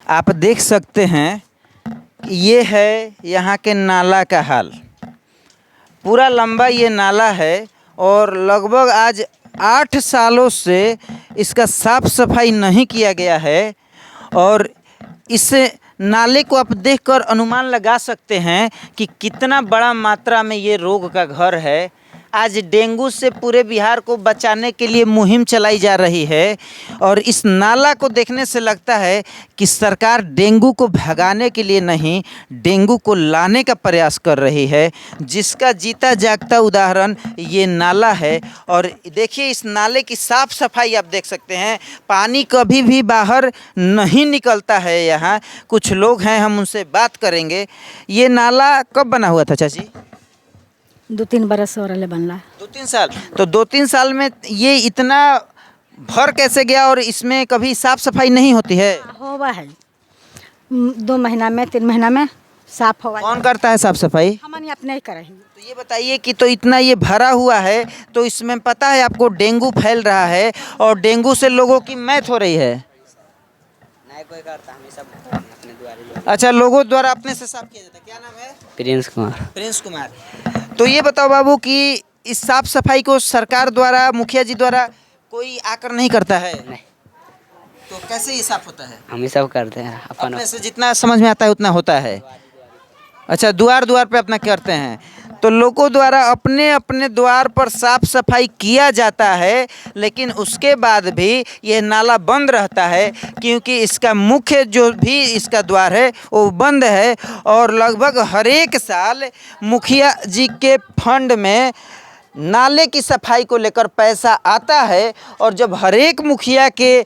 आप देख सकते हैं ये है यहाँ के नाला का हाल। पूरा लंबा ये नाला है और लगभग आज 8 सालों से इसका साफ सफाई नहीं किया गया है। और इस नाले को आप देखकर अनुमान लगा सकते हैं कि कितना बड़ा मात्रा में ये रोग का घर है। आज डेंगू से पूरे बिहार को बचाने के लिए मुहिम चलाई जा रही है और इस नाला को देखने से लगता है कि सरकार डेंगू को भगाने के लिए नहीं, डेंगू को लाने का प्रयास कर रही है, जिसका जीता जागता उदाहरण ये नाला है। और देखिए इस नाले की साफ़ सफाई आप देख सकते हैं। पानी कभी भी बाहर नहीं निकलता है। यहाँ कुछ लोग हैं, हम उनसे बात करेंगे। ये नाला कब बना हुआ था चाची? 2-3 बरस हो रहे बनला। 2-3 साल। तो 2-3 साल में ये इतना भर कैसे गया और इसमें कभी साफ सफाई नहीं होती है? होवा है 2 महीना में 3 महीना में साफ होगा। कौन करता है साफ सफाई? हम अपने ही करे। तो ये बताइए कि तो इतना ये भरा हुआ है तो इसमें पता है आपको डेंगू फैल रहा है और डेंगू से लोगों की मौत हो रही है। नहीं कोई करता, हम सब अपने द्वारा। अच्छा, लोगों द्वारा अपने से साफ किया जाता है। क्या नाम है? प्रिंस कुमार। प्रिंस कुमार। तो ये बताओ बाबू कि इस साफ सफाई को सरकार द्वारा, मुखिया जी द्वारा कोई आकर नहीं करता है? नहीं। तो कैसे ये साफ होता है? हम ही सब करते हैं अपने से जितना समझ में आता है उतना होता है। अच्छा, द्वार द्वार पे अपना करते हैं। तो लोगों द्वारा अपने अपने द्वार पर साफ सफाई किया जाता है, लेकिन उसके बाद भी यह नाला बंद रहता है क्योंकि इसका मुख्य जो भी इसका द्वार है वो बंद है। और लगभग हर एक साल मुखिया जी के फंड में नाले की सफाई को लेकर पैसा आता है और जब हर एक मुखिया के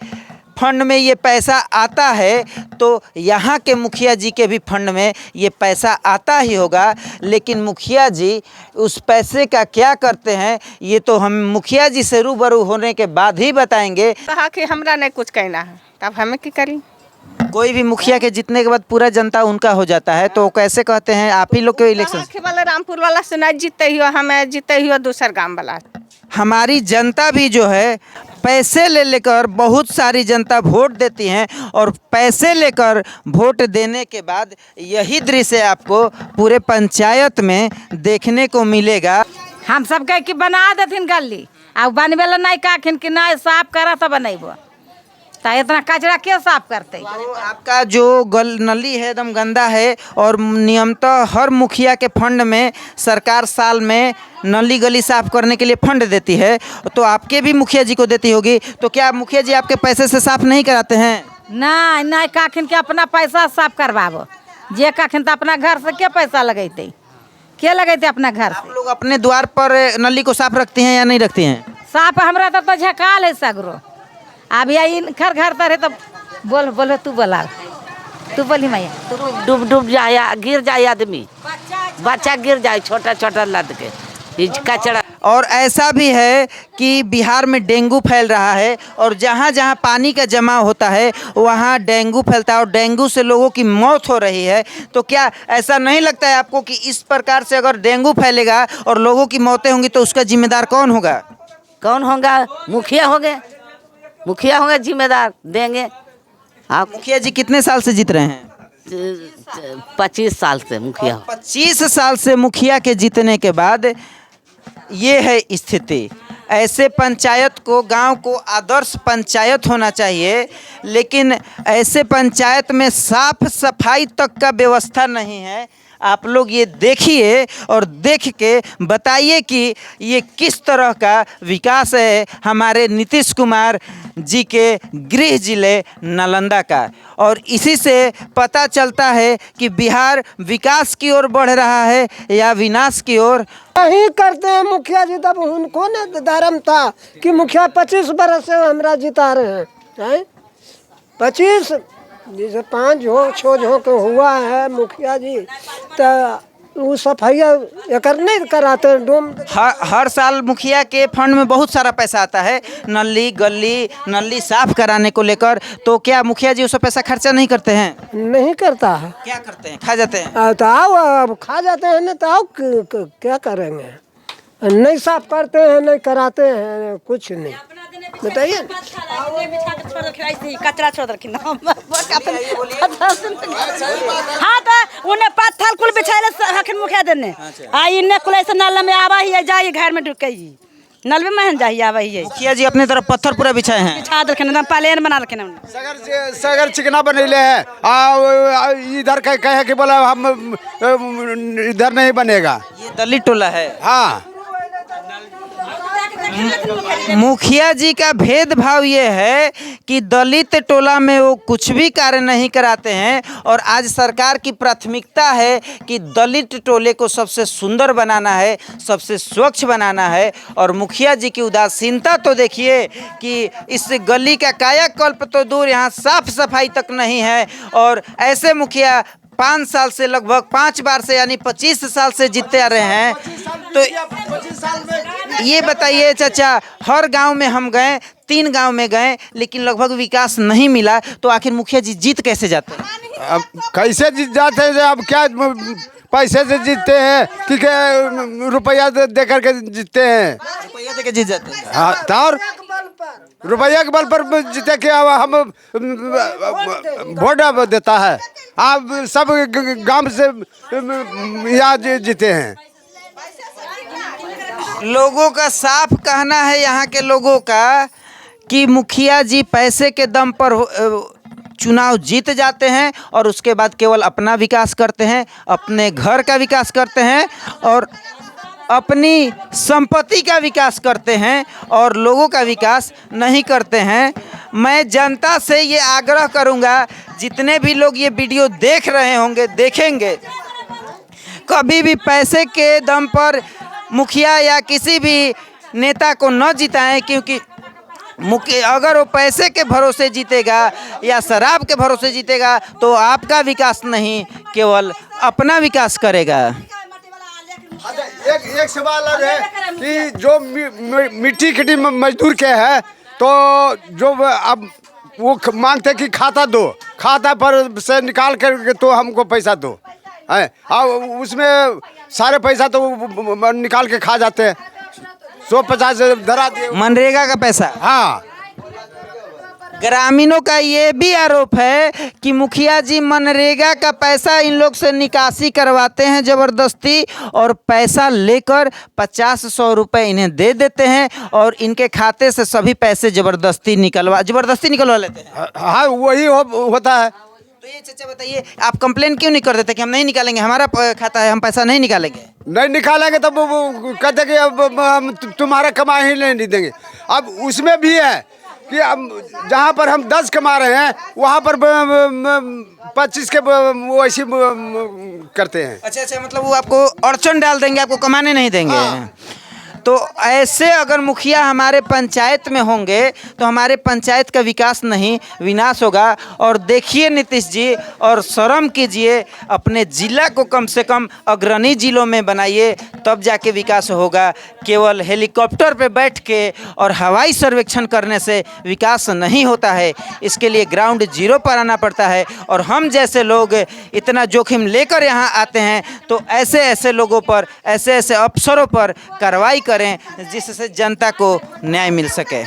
फंड में ये पैसा आता है तो यहाँ के मुखिया जी के भी फंड में ये पैसा आता ही होगा। लेकिन मुखिया जी उस पैसे का क्या करते हैं ये तो हम मुखिया जी से रूबरू होने के बाद ही बताएंगे। कहा कि हमरा नहीं कुछ कहना है, तब हमें क्या करी? कोई भी मुखिया के जीतने के बाद पूरा जनता उनका हो जाता है, तो कैसे कहते हैं आप ही लोग के इलेक्शन? वाला रामपुर वाला से नहीं जीते ही हो, हमें जीते ही हो दूसर गांव वाला। हमारी जनता भी जो है पैसे ले लेकर, बहुत सारी जनता वोट देती हैं और पैसे लेकर वोट देने के बाद यही दृश्य आपको पूरे पंचायत में देखने को मिलेगा। हम सब कह कि बना देथिन गली, अब बनवे ला नहीं कहखिन कि नहीं साफ करा तो बनैबो। तो इतना कचरा क्यों साफ करते? तो आपका जो नली है एकदम गंदा है और नियमतः हर मुखिया के फंड में सरकार साल में नली गली साफ करने के लिए फंड देती है, तो आपके भी मुखिया जी को देती होगी। तो क्या मुखिया जी आपके पैसे से साफ नहीं कराते हैं? नहीं नहीं कहखिन कि अपना पैसा साफ करवाबो। जे कहखिन तो अपना घर से क्या पैसा लगेते? क्या लगेते अपना घर से? आप लोग अपने द्वार पर नली को साफ रखती हैं या नहीं रखती हैं? साफ हमरा तो झकाल है सगरो। अब यही घर घर तरह तो बोल तू बोला, तू बोली मैया। डूब डूब जाए, गिर जाए आदमी, बच्चा गिर जाए छोटा छोटा लद के कचरा। और ऐसा भी है कि बिहार में डेंगू फैल रहा है और जहाँ जहाँ पानी का जमा होता है वहाँ डेंगू फैलता है और डेंगू से लोगों की मौत हो रही है। तो क्या ऐसा नहीं लगता है आपको कि इस प्रकार से अगर डेंगू फैलेगा और लोगों की मौतें होंगी तो उसका जिम्मेदार कौन होगा? कौन होगा? मुखिया होंगे, मुखिया होंगे, जिम्मेदार देंगे। आप मुखिया जी कितने साल से जीत रहे हैं? 25 साल से मुखिया। 25 साल से मुखिया के जीतने के बाद ये है स्थिति। ऐसे पंचायत को, गांव को आदर्श पंचायत होना चाहिए, लेकिन ऐसे पंचायत में साफ सफाई तक का व्यवस्था नहीं है। आप लोग ये देखिए और देख के बताइए कि ये किस तरह का विकास है हमारे नीतीश कुमार जी के गृह जिले नालंदा का। और इसी से पता चलता है कि बिहार विकास की ओर बढ़ रहा है या विनाश की ओर। नहीं करते हैं मुखिया जी, तब उनको न धर्म था कि मुखिया 25 बरस से हमरा जिता रहे हैं। 25 जैसे 5 झोंक 6 झोंक हुआ है मुखिया जी, तो वो सफाइया एकर नहीं कराते। डोम हर साल मुखिया के फंड में बहुत सारा पैसा आता है नली गली, नली साफ कराने को लेकर। तो क्या मुखिया जी उस पैसा खर्चा नहीं करते हैं? नहीं करता है। क्या करते हैं? खा जाते हैं। तो आओ, अब खा जाते हैं ना, तो आओ क्या करेंगे? नहीं साफ करते हैं, नहीं कराते हैं, कुछ नहीं। बताइए। कचरा छोड़ रखी हाँ तो उन्हें पत्थर कुल बिछाए हखिन मुखिया देने आ इन्ने कुल ऐसे नल में आवा ही जाइए घर में ढुक गई नल में महन जाइए आवा ही मुखिया जी अपने तरफ पत्थर पूरा बिछाए हैं। बिछा रखे ना प्लेन बना रखे ना सगर चिकना बनैले है इधर कहे कि बोला हम इधर नहीं बनेगा। ये दलित टोला है। हाँ मुखिया जी का भेदभाव ये है कि दलित टोला में वो कुछ भी कार्य नहीं कराते हैं और आज सरकार की प्राथमिकता है कि दलित टोले को सबसे सुंदर बनाना है, सबसे स्वच्छ बनाना है। और मुखिया जी की उदासीनता तो देखिए कि इस गली का कायाकल्प तो दूर, यहाँ साफ सफाई तक नहीं है। और ऐसे मुखिया 5 साल से लगभग 5 बार से यानी 25 साल से जीतते आ रहे हैं। तो ये बताइए चाचा, हर गांव में हम गए, 3 गांव में गए, लेकिन लगभग विकास नहीं मिला, तो आखिर मुखिया जी जीत कैसे जाते हैं? अब कैसे जीत जाते हैं? अब क्या पैसे से जीतते हैं कि रुपया दे करके जीतते हैं? रुपया दे के जीत जाते हैं। हाँ तो और रुपया के बल पर जीते कि हम वोट देता है। आप सब गांव से यहाँ जीते हैं। लोगों का साफ कहना है, यहाँ के लोगों का, कि मुखिया जी पैसे के दम पर चुनाव जीत जाते हैं और उसके बाद केवल अपना विकास करते हैं, अपने घर का विकास करते हैं और अपनी संपत्ति का विकास करते हैं और लोगों का विकास नहीं करते हैं। मैं जनता से ये आग्रह करूंगा, जितने भी लोग ये वीडियो देख रहे होंगे, देखेंगे, कभी भी पैसे के दम पर मुखिया या किसी भी नेता को न जिताएं, क्योंकि अगर वो पैसे के भरोसे जीतेगा या शराब के भरोसे जीतेगा तो आपका विकास नहीं, केवल अपना विकास करेगा। एक सवाल और है कि जो मिट्टी खिटी मजदूर के है, तो जो अब वो मांगते हैं कि खाता दो, खाता पर से निकाल कर तो हमको पैसा दो है, अब उसमें सारे पैसा तो निकाल के खा जाते हैं। 150 धरा दिए मनरेगा का पैसा। हाँ, ग्रामीणों का ये भी आरोप है कि मुखिया जी मनरेगा का पैसा इन लोग से निकासी करवाते हैं ज़बरदस्ती, और पैसा लेकर 50-100 रुपये इन्हें दे देते हैं और इनके खाते से सभी पैसे ज़बरदस्ती निकलवा लेते हैं। हाँ वही होता है। तो ये चाचा बताइए, आप कंप्लेन क्यों नहीं कर देते कि हम नहीं निकालेंगे, हमारा खाता है, हम पैसा नहीं निकालेंगे? नहीं निकालेंगे तब वो कहते कि अब हम तुम्हारा कमा ही नहीं देंगे। अब उसमें भी है कि अब जहाँ पर हम 10 कमा रहे हैं वहाँ पर 25 के वो ऐसी करते हैं। अच्छा, मतलब वो आपको अड़चन डाल देंगे, आपको कमाने नहीं देंगे। हाँ। तो ऐसे अगर मुखिया हमारे पंचायत में होंगे तो हमारे पंचायत का विकास नहीं, विनाश होगा। और देखिए नीतीश जी, और शर्म कीजिए, अपने ज़िला को कम से कम अग्रणी ज़िलों में बनाइए, तब जाके विकास होगा। केवल हेलीकॉप्टर पे बैठ के और हवाई सर्वेक्षण करने से विकास नहीं होता है, इसके लिए ग्राउंड जीरो पर आना पड़ता है। और हम जैसे लोग इतना जोखिम लेकर यहाँ आते हैं, तो ऐसे लोगों पर, ऐसे अफसरों पर कार्रवाई करें जिससे जनता को न्याय मिल सके।